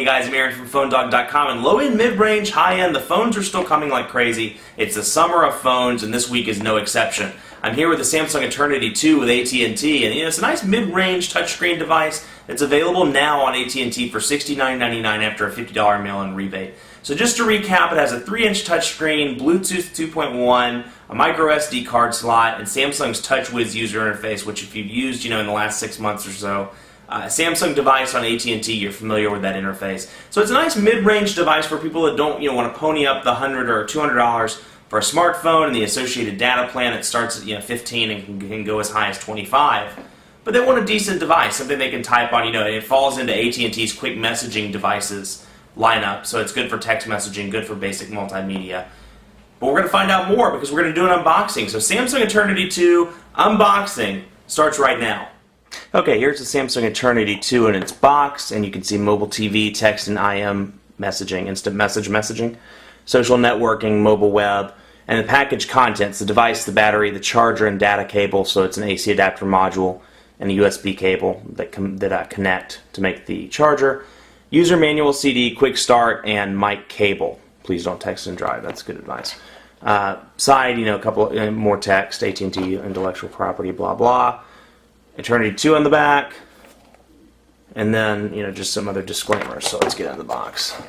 guys, I'm Aaron from PhoneDog.com, and low-end, mid-range, high-end, the phones are still coming like crazy. It's the summer of phones, and this week is no exception. I'm here with the Samsung Eternity 2 with AT&T, and it's a nice mid-range touchscreen device that's available now on AT&T for $69.99 after a $50 mail-in rebate. So just to recap, it has a 3-inch touchscreen, Bluetooth 2.1, a micro SD card slot, and Samsung's TouchWiz user interface, which if you've used, in the last 6 months or so, a Samsung device on AT&T, you're familiar with that interface. So it's a nice mid-range device for people that don't, want to pony up the $100 or $200 for a smartphone and the associated data plan that starts at 15 and can go as high as 25. But they want a decent device, something they can type on. It falls into AT&T's quick messaging devices lineup, so it's good for text messaging, good for basic multimedia. But we're going to find out more because we're going to do an unboxing. So Samsung Eternity 2 unboxing starts right now. Okay, here's the Samsung Eternity 2 in its box, and you can see mobile TV, text and IM messaging, instant messaging, social networking, mobile web, and the package contents, the device, the battery, the charger and data cable, so it's an AC adapter module and a USB cable that connect to make the charger, user manual, CD, quick start, and mic cable. Please don't text and drive, that's good advice. Side, a couple more text, AT&T intellectual property, blah blah. Eternity 2 on the back, and then, just some other disclaimers. So let's get in the box.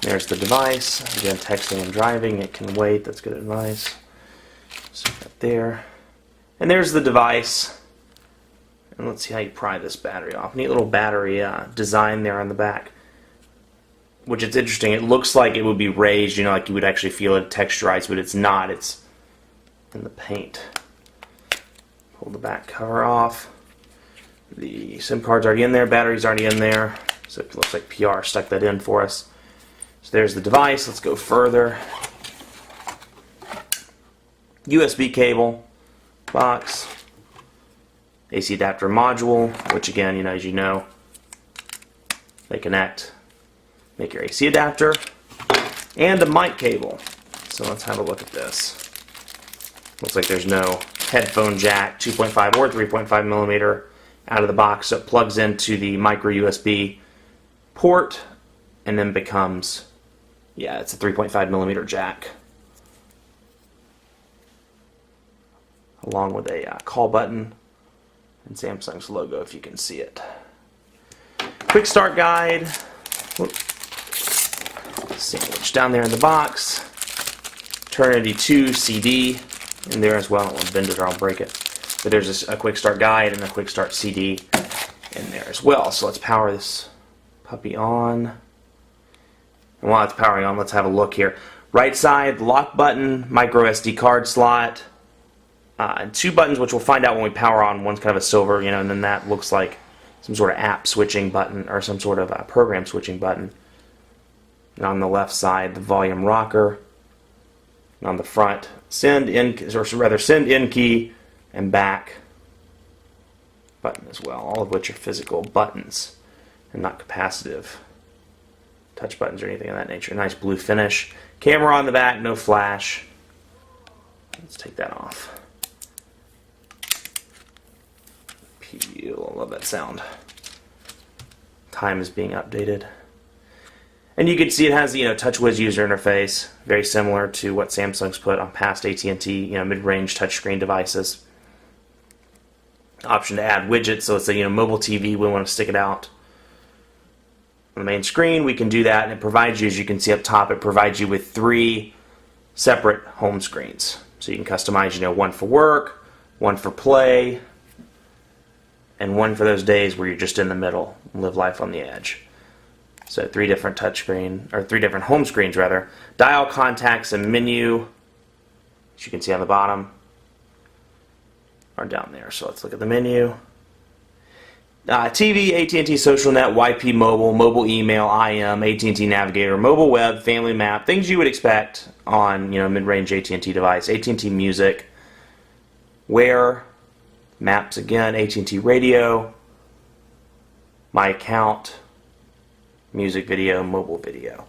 There's the device. Again, texting and driving, it can wait. That's good advice. So right there. And there's the device. And let's see how you pry this battery off. Neat little battery design there on the back. Which is interesting. It looks like it would be raised, like you would actually feel it texturized, but it's not. It's in the paint. Pull the back cover off. The SIM card's already in there, battery's already in there. So it looks like PR stuck that in for us. So there's the device. Let's go further. USB cable, box, AC adapter module, which again, as you know, they connect, make your AC adapter, and a mic cable. So let's have a look at this. Looks like there's no headphone jack, 2.5 or 3.5 millimeter out of the box, so it plugs into the micro USB port and then becomes, it's a 3.5 millimeter jack, along with a call button and Samsung's logo if you can see it. Quick start guide, sandwich down there in the box, Eternity 2 CD in there as well. I don't want to bend it or I'll break it. But there's a quick start guide and a quick start CD in there as well. So let's power this puppy on. And while it's powering on, let's have a look here. Right side, lock button, micro SD card slot, and 2 buttons which we'll find out when we power on. One's kind of a silver, and then that looks like some sort of app switching button or some sort of program switching button. And on the left side, the volume rocker. And on the front, send in key and back button as well, all of which are physical buttons and not capacitive touch buttons or anything of that nature. Nice blue finish. Camera on the back, no flash. Let's take that off. Peel, I love that sound. Time is being updated. And you can see it has the TouchWiz user interface, very similar to what Samsung's put on past AT&T mid-range touchscreen devices. Option to add widgets, so it's a mobile TV. We want to stick it out on the main screen. We can do that, and it provides you, as you can see up top, it provides you with 3 separate home screens. So you can customize, one for work, one for play, and one for those days where you're just in the middle and live life on the edge. So 3 different touchscreen, or 3 different home screens rather. Dial, contacts, and menu, as you can see on the bottom, are down there. So let's look at the menu. TV, AT&T Social Net, YP Mobile, mobile email, IM, AT&T Navigator, mobile web, family map, things you would expect on mid-range AT&T device. AT&T Music, Where, Maps again, AT&T Radio, My Account, Music Video, Mobile Video.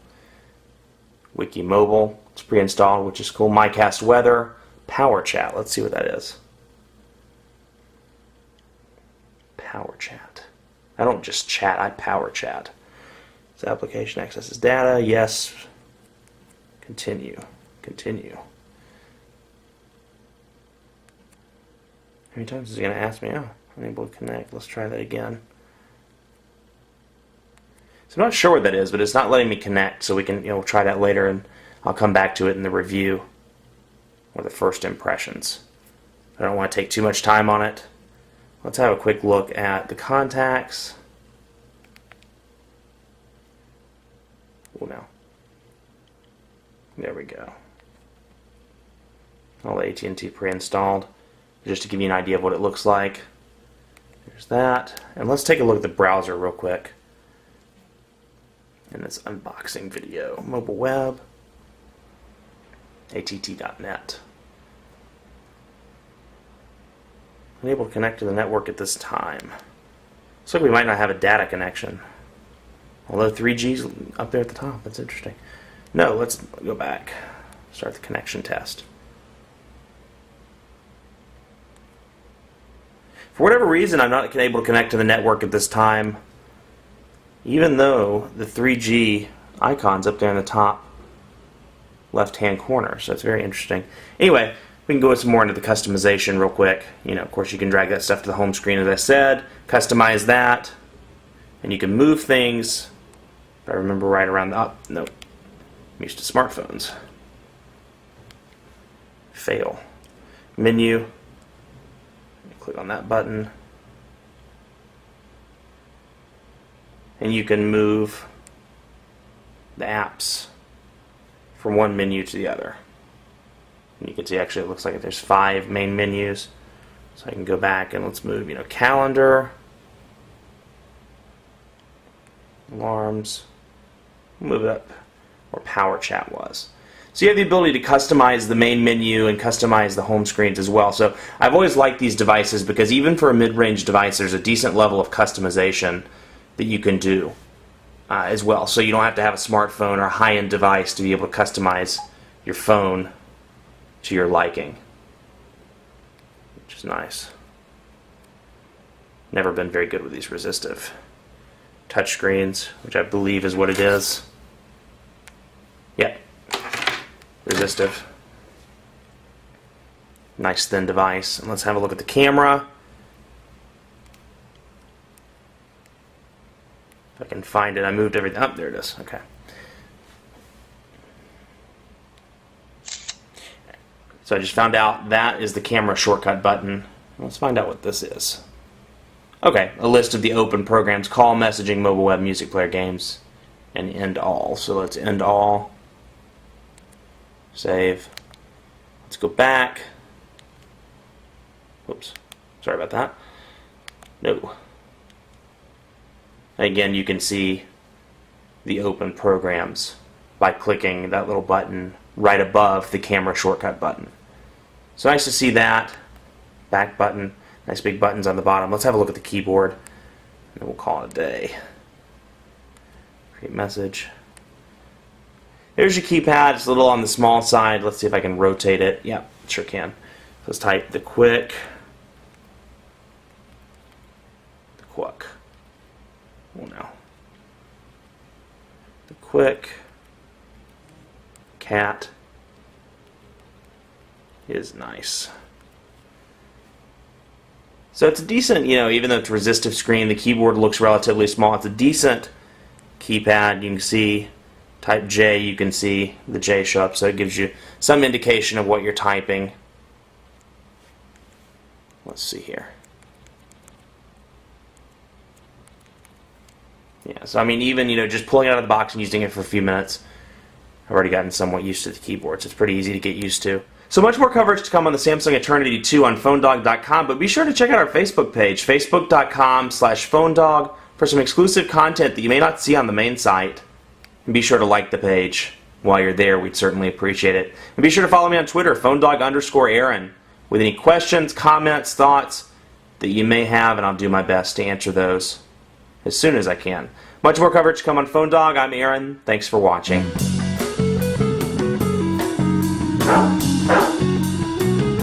Wiki Mobile, it's pre-installed, which is cool. MyCast Weather, Power Chat. Let's see what that is. Power Chat. I don't just chat, I power chat. So application accesses data, yes. Continue. Continue. How many times is it going to ask me? Oh, unable to connect. Let's try that again. So I'm not sure what that is, but it's not letting me connect, so we can, we'll try that later, and I'll come back to it in the review or the first impressions. I don't want to take too much time on it. Let's have a quick look at the contacts. Oh, no. There we go. All the AT&T pre-installed, just to give you an idea of what it looks like. There's that. And let's take a look at the browser real quick in this unboxing video. Mobile web, att.net. Unable to connect to the network at this time. Looks like we might not have a data connection. Although 3G's up there at the top. That's interesting. No, let's go back. Start the connection test. For whatever reason, I'm not able to connect to the network at this time, even though the 3G icon's up there in the top left-hand corner. So it's very interesting. Anyway, we can go some more into the customization real quick. Of course, you can drag that stuff to the home screen, as I said, customize that, and you can move things. If I remember right around the nope. I'm used to smartphones. Fail. Menu. Click on that button. And you can move the apps from one menu to the other. And you can see actually it looks like there's 5 main menus. So I can go back and let's move, calendar, alarms, move it up where power chat was. So you have the ability to customize the main menu and customize the home screens as well. So I've always liked these devices because even for a mid-range device, there's a decent level of customization that you can do as well. So you don't have to have a smartphone or a high-end device to be able to customize your phone to your liking, which is nice. Never been very good with these resistive touchscreens, which I believe is what it is. Yep. Resistive. Nice thin device. And let's have a look at the camera. If I can find it, I moved everything. Oh, there it is. Okay. So I just found out that is the camera shortcut button. Let's find out what this is. Okay, a list of the open programs: call, messaging, mobile web, music player, games, and end all. So let's end all. Save. Let's go back. Oops. Sorry about that. No. Again, you can see the open programs by clicking that little button right above the camera shortcut button. So nice to see that. Back button. Nice big buttons on the bottom. Let's have a look at the keyboard, and then we'll call it a day. Create message. There's your keypad. It's a little on the small side. Let's see if I can rotate it. Yep, sure can. Let's type the quick. The quick. Oh no. The quick cat is nice. So it's a decent, even though it's a resistive screen, the keyboard looks relatively small. It's a decent keypad. You can see type J, you can see the J show up, so it gives you some indication of what you're typing. Let's see here. Yeah, so even, just pulling it out of the box and using it for a few minutes, I've already gotten somewhat used to the keyboard, so it's pretty easy to get used to. So much more coverage to come on the Samsung Eternity 2 on PhoneDog.com, but be sure to check out our Facebook page, facebook.com/PhoneDog, for some exclusive content that you may not see on the main site. And be sure to like the page while you're there. We'd certainly appreciate it. And be sure to follow me on Twitter, PhoneDog_Aaron, with any questions, comments, thoughts that you may have, and I'll do my best to answer those as soon as I can. Much more coverage to come on PhoneDog. I'm Aaron. Thanks for watching.